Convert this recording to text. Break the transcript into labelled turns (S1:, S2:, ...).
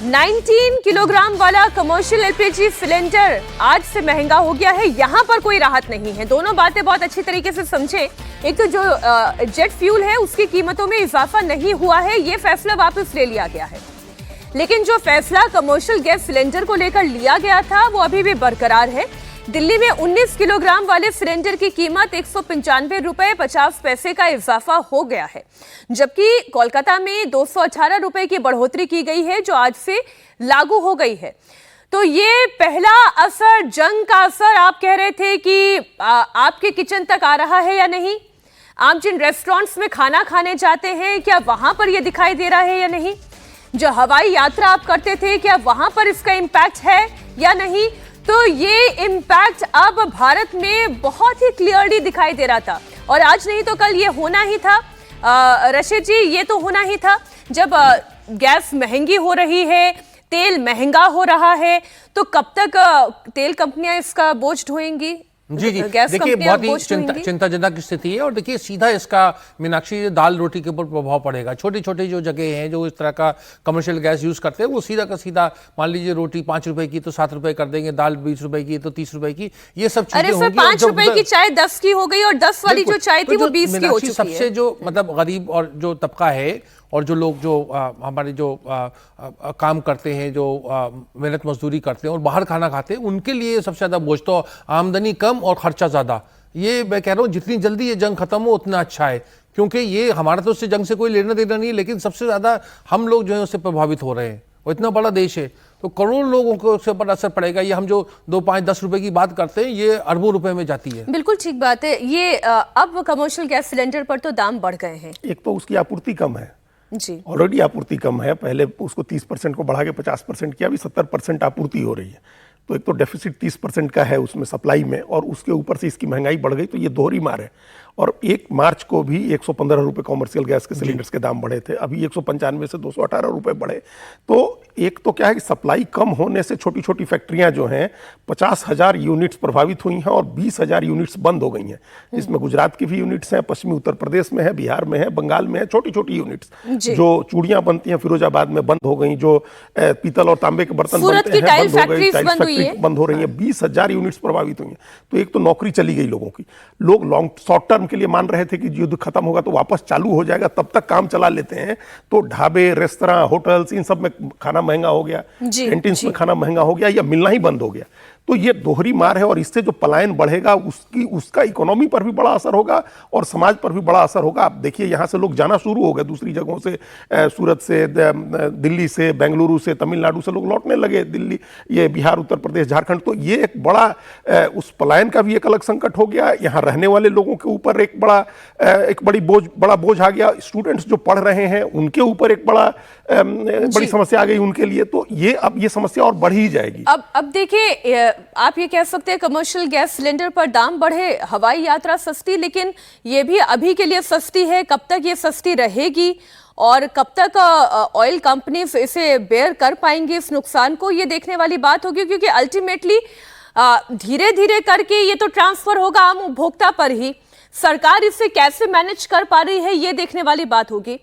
S1: 19 kilogram वाला commercial LPG cylinder आज से महंगा हो गया है। यहाँ पर कोई राहत नहीं है। दोनों बातें बहुत अच्छी तरीके से समझें। एक तो जो जेट फ्यूल है उसकी कीमतों में इजाफा नहीं हुआ है, ये फैसला वापस ले लिया गया है, लेकिन जो फैसला कमर्शियल गैस सिलेंडर को लेकर लिया गया था वो अभी भी बरकरार है। दिल्ली में 19 किलोग्राम वाले सिलेंडर की कीमत 195 रुपए 50 पैसे का इजाफा हो गया है, जबकि कोलकाता में 218 रुपए की बढ़ोतरी की गई है जो आज से लागू हो गई है। तो ये पहला असर, जंग का असर, आप कह रहे थे कि आपके किचन तक आ रहा है या नहीं? आप जिन रेस्टोरेंट्स में खाना खाने जाते हैं क्या वहां पर यह दिखाई दे रहा है या नहीं? जो हवाई यात्रा आप करते थे क्या वहां पर इसका इम्पैक्ट है या नहीं? तो ये इम्पैक्ट अब भारत में बहुत ही क्लियरली दिखाई दे रहा था, और आज नहीं तो कल ये होना ही था। रशीद जी, ये तो होना ही था। जब गैस महंगी हो रही है, तेल महंगा हो रहा है, तो कब तक तेल कंपनियां इसका बोझ ढोएंगी?
S2: जी देखिए, बहुत ही चिंताजनक स्थिति है। और देखिए, सीधा इसका मीनाक्षी दाल रोटी के ऊपर प्रभाव पड़ेगा। छोटी छोटी जो जगह हैं जो इस तरह का कमर्शियल गैस यूज करते हैं, वो सीधा का सीधा, मान लीजिए रोटी 5 रुपए की तो 7 रुपए कर देंगे, दाल 20 रुपए की तो 30 रुपए की, ये सब चीजें होंगी।
S1: 5 रुपए की चाय 10 की हो गई और 10 वाली जो चाय थी वो 20 की हो चुकी है।
S2: सबसे जो मतलब गरीब और जो तबका है और जो लोग जो हमारे जो काम करते हैं, जो मेहनत मजदूरी करते हैं और बाहर खाना खाते हैं, उनके लिए सबसे ज़्यादा बोझ तो आमदनी कम और खर्चा ज़्यादा। ये मैं कह रहा हूँ जितनी जल्दी ये जंग खत्म हो उतना अच्छा है, क्योंकि ये हमारा तो उससे जंग से कोई लेना देना नहीं है, लेकिन सबसे ज़्यादा हम लोग जो है उससे प्रभावित हो रहे हैं। और इतना बड़ा देश है तो करोड़ लोगों को उसके ऊपर असर पड़ेगा। ये हम जो 2, 5, 10 रुपए की बात करते हैं, ये अरबों रुपए में जाती है।
S1: बिल्कुल ठीक बात है। ये अब कमर्शियल गैस सिलेंडर पर तो दाम बढ़ गए हैं।
S3: एक तो उसकी आपूर्ति कम है
S1: जी,
S3: ऑलरेडी आपूर्ति कम है। पहले उसको 30% को बढ़ा के 50% किया, अभी 70% आपूर्ति हो रही है। तो एक तो डेफिसिट 30% का है उसमें सप्लाई में, और उसके ऊपर से इसकी महंगाई बढ़ गई, तो ये दोहरी मार है। और 1 मार्च को भी 115 रुपए कॉमर्शियल गैस के सिलेंडर्स के दाम बढ़े थे, अभी 195 से 218 रुपए बढ़े। तो एक तो क्या है कि सप्लाई कम होने से छोटी छोटी फैक्ट्रियां जो हैं 50,000 यूनिट्स प्रभावित हुई हैं और 20,000 यूनिट्स बंद हो गई हैं, जिसमें गुजरात की भी यूनिट्स हैं, पश्चिमी उत्तर प्रदेश में है, बिहार में है, बंगाल में है। छोटी छोटी यूनिट्स जो चूड़ियां बनती हैं फिरोजाबाद में बंद हो गई, जो पीतल और तांबे के बर्तन बनते हैं बंद हो गई, टाइल्स फैक्ट्री बंद हो रही है। 20,000 यूनिट्स प्रभावित हुई हैं। तो एक तो नौकरी चली गई लोगों की। लोग लॉन्ग शॉर्ट टर्म के लिए मान रहे थे कि युद्ध खत्म होगा तो वापस चालू हो जाएगा, तब तक काम चला लेते हैं। तो ढाबे, रेस्तरां, होटल्स, इन सब में खाना महंगा हो गया, कैंटीन्स में खाना महंगा हो गया या मिलना ही बंद हो गया। तो ये दोहरी मार है, और इससे जो पलायन बढ़ेगा उसका इकोनॉमी पर भी बड़ा असर होगा और समाज पर भी बड़ा असर होगा। आप देखिए, यहाँ से लोग जाना शुरू हो गए दूसरी जगहों से, सूरत से, दिल्ली से, बेंगलुरु से, तमिलनाडु से लोग लौटने लगे दिल्ली, ये बिहार, उत्तर प्रदेश, झारखंड। तो ये एक बड़ा उस पलायन का भी एक अलग संकट हो गया। यहाँ रहने वाले लोगों के ऊपर एक बड़ा बोझ आ गया। स्टूडेंट्स जो पढ़ रहे हैं उनके ऊपर एक बड़ी समस्या आ गई उनके लिए। तो ये समस्या और बढ़ ही जाएगी।
S1: अब देखिए, आप ये कह सकते हैं कमर्शियल गैस सिलेंडर पर दाम बढ़े, हवाई यात्रा सस्ती, लेकिन ये भी अभी के लिए सस्ती है। कब तक ये सस्ती रहेगी और कब तक ऑयल कंपनीज इसे बेयर कर पाएंगे इस नुकसान को, ये देखने वाली बात होगी। क्योंकि अल्टीमेटली धीरे धीरे करके ये तो ट्रांसफर होगा आम उपभोक्ता पर ही। सरकार इसे कैसे मैनेज कर पा रही है ये देखने वाली बात होगी।